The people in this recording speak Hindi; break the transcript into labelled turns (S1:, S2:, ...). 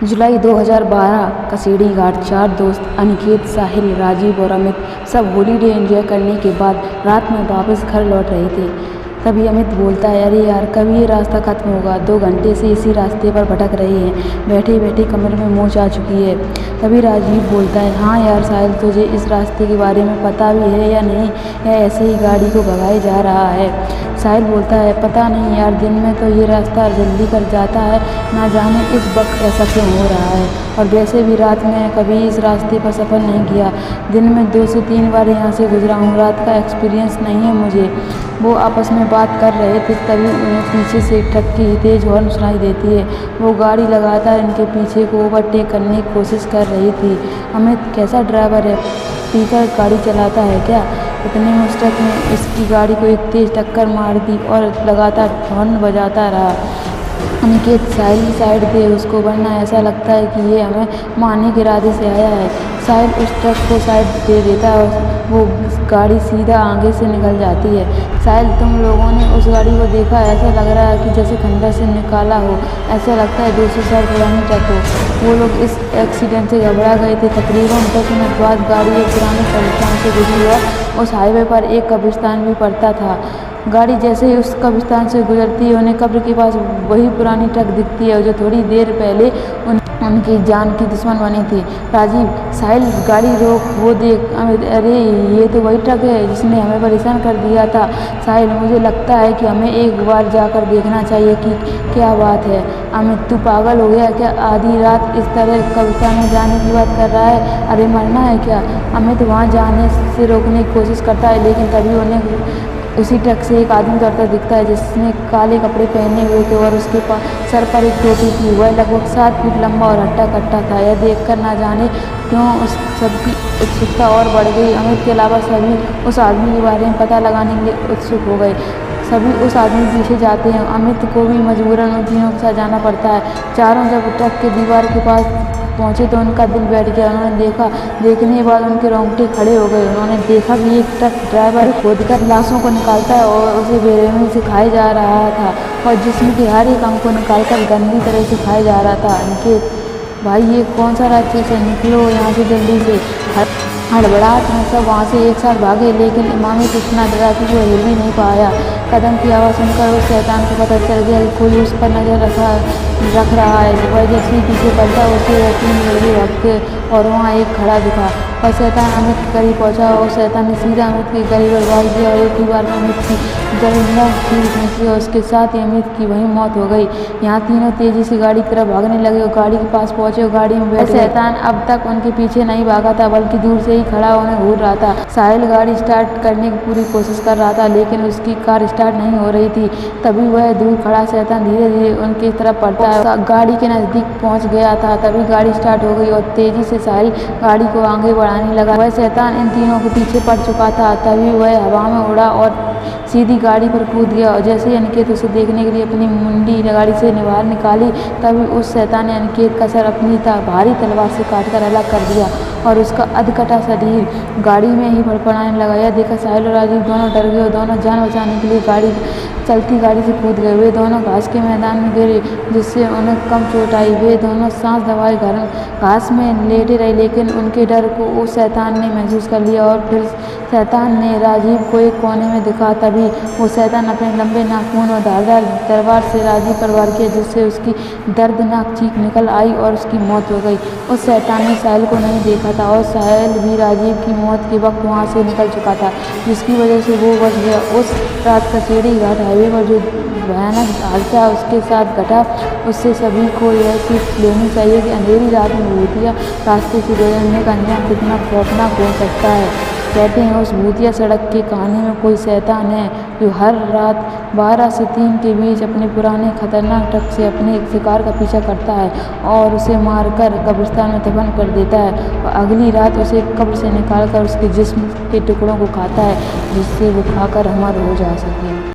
S1: जुलाई 2012 कसेड़ी घाट। 4 दोस्त अनिकेत, साहिल, राजीव और अमित सब हॉलीडे एंजॉय करने के बाद रात में वापस घर लौट रहे थे। तभी अमित बोलता है, अरे यार कब ये रास्ता खत्म होगा, 2 घंटे से इसी रास्ते पर भटक रहे हैं, बैठे बैठे कमर में मोच आ चुकी है। तभी राजीव बोलता है, हाँ यार साहिल, तुझे इस रास्ते के बारे में पता भी है या नहीं, या ऐसे ही गाड़ी को भगाया जा रहा है। साहिल बोलता है, पता नहीं यार, दिन में तो ये रास्ता जल्दी कर जाता है, ना जाने इस वक्त ऐसा क्यों हो रहा है। और वैसे भी रात में कभी इस रास्ते पर सफ़र नहीं किया, दिन में 2 से 3 बार यहाँ से गुजरा हूँ, रात का एक्सपीरियंस नहीं है मुझे। वो आपस में बात कर रहे थे, तभी उन्हें पीछे से ट्रक की तेज़ हॉर्न सुनाई देती है। वो गाड़ी लगातार इनके पीछे को ओवरटेक करने की कोशिश कर रही थी। अमित कैसा ड्राइवर है, पीकर गाड़ी चलाता है क्या? इतने में उस ट्रक ने इसकी गाड़ी को एक तेज़ टक्कर मार दी और लगातार हॉर्न बजाता रहा। अनिकेत, साहिल की साइड दे उसको, वरना ऐसा लगता है कि ये हमें मारने के इरादे से आया है। साहिल उस ट्रक को साइड दे देता है और वो गाड़ी सीधा आगे से निकल जाती है। साहिल, तुम लोगों ने उस गाड़ी को देखा? ऐसा लग रहा है कि जैसे खंडर से निकाला हो, ऐसा लगता है 200 साल पुरानी ट्रक हो। वो लोग इस एक्सीडेंट से घबरा गए थे। तकरीबन 10 मिनट बाद गाड़ी एक पुराने कब्रिस्तान से गुजरी और उस हाईवे पर एक कब्रिस्तान भी पड़ता था। गाड़ी जैसे ही उस कब्रिस्तान से गुजरती है, उन्हें कब्र के पास वही पुरानी ट्रक दिखती है जो थोड़ी देर पहले उनकी जान की दुश्मन बनी थी। राजीव, साहिल गाड़ी रोक, वो देख। अरे ये तो वही ट्रक है जिसने हमें परेशान कर दिया था। साहिल, मुझे लगता है कि हमें एक बार जाकर देखना चाहिए कि क्या बात है। अमित, तू पागल हो गया क्या, आधी रात इस तरह कब्रिस्तान में जाने की बात कर रहा है? अरे मरना है क्या? अमित वहाँ जाने से रोकने की कोशिश करता है, लेकिन तभी उन्हें उसी ट्रक से एक आदमी उतरता दिखता है जिसने काले कपड़े पहने हुए थे और उसके पास सर पर एक टोपी थी। वह लगभग 7 फीट लंबा और हट्टा कट्टा था। यह देखकर ना जाने क्यों उस सबकी उत्सुकता और बढ़ गई। अमित के अलावा सभी उस आदमी के बारे में पता लगाने के लिए उत्सुक हो गए। सभी उस आदमी के पीछे जाते हैं। अमित को भी मजबूरन उन तीनों के साथ जाना पड़ता है। चारों जब ट्रक के दीवार के पास पहुँचे तो उनका दिल बैठ गया। उन्होंने देखने के बाद उनके रोंगटे खड़े हो गए। उन्होंने देखा कि एक ट्रक ड्राइवर खोदकर लाशों को निकालता है और उसे बेरहमी से खाया जा रहा था, और जिस्म के हर एक अंग को निकालकर गंदी तरह से खाया जा रहा था। अनिकेत, भाई ये कौन सा राक्षस है, निकलो यहाँ से जल्दी से। हड़बड़ाहट में सब वहाँ से एक साथ भागे, लेकिन इमामित इतना डरा कि वो हिल भी नहीं पाया। कदम की आवाज़ सुनकर उस शैतान को पता चल गया कि कोई उस पर नज़र रख रहा है। वह जैसे ही पीछे पलटा, उसे 3 लड़के भागते और वहाँ एक खड़ा दिखा और शैतान अमित के करीब पहुँचा और शैतान ने सीधा अमित के गले पर वार दिया और एक ही बार में अमित की गर्दन चीर निकली और उसके साथ ही अमित की वहीं मौत हो गई। यहाँ तीनों तेजी से गाड़ी की तरफ भागने लगे और गाड़ी के पास पहुँचे और गाड़ी में बैठे। शैतान अब तक उनके पीछे नहीं भागा था, बल्कि दूर से ही खड़ा उन्हें घूर रहा था। साहिल गाड़ी स्टार्ट करने की पूरी कोशिश कर रहा था, लेकिन उसकी कार स्टार्ट नहीं हो रही थी। तभी वह दूर खड़ा शैतान धीरे धीरे उनकी तरफ बढ़ता है, गाड़ी के नज़दीक पहुँच गया था। तभी गाड़ी स्टार्ट हो गई और तेजी से साहिल गाड़ी को आगे बढ़ाने लगा। वह शैतान इन तीनों के पीछे पड़ चुका था। तभी वह हवा में उड़ा और सीधी गाड़ी पर कूद गया और जैसे ही अनिकेत उसे देखने के लिए अपनी मुंडी गाड़ी से बाहर निकाली, तभी उस शैतान ने अनिकेत का सर अपनी भारी तलवार से काटकर अलग कर दिया और उसका अधकटा शरीर गाड़ी में ही फड़फड़ाने लगा। यह देखकर साहिल और राजीव दोनों डर गए और दोनों जान बचाने के लिए चलती गाड़ी से कूद गए। वे दोनों घास के मैदान में गिरे, जिससे उन्हें कम चोट आई। वे दोनों सांस दबाए घास में लेटे रहे, लेकिन उनके डर को उस शैतान ने महसूस कर लिया और फिर शैतान ने राजीव को एक कोने में दिखा। तभी वो शैतान अपने लंबे नाखून और धारदार तलवार से राजीव पर वार किया, जिससे उसकी दर्दनाक चीख निकल आई और उसकी मौत हो गई। उस शैतान ने साहिल को नहीं देखा था और साहिल भी राजीव की मौत के वक्त वहाँ से निकल चुका था, जिसकी वजह से वो बच गया। उस रात कसेड़ी घाट हाईवे पर जो भयानक हादसा उसके साथ घटा, उससे सभी को यह सीख लेनी चाहिए कि अंधेरी रात में भूतिया रास्ते से गुजरने का अंजाम कितना खौफनाक हो सकता है। कहते हैं उस भूतिया सड़क की कहानी में कोई शैतान है जो हर रात 12 से 3 के बीच अपने पुराने खतरनाक ट्रक से अपने शिकार का पीछा करता है और उसे मारकर कब्रिस्तान में दफन कर देता है और अगली रात उसे कब्र से निकालकर उसके जिस्म के टुकड़ों को खाता है, जिससे वो खाकर अमर हो जा सके।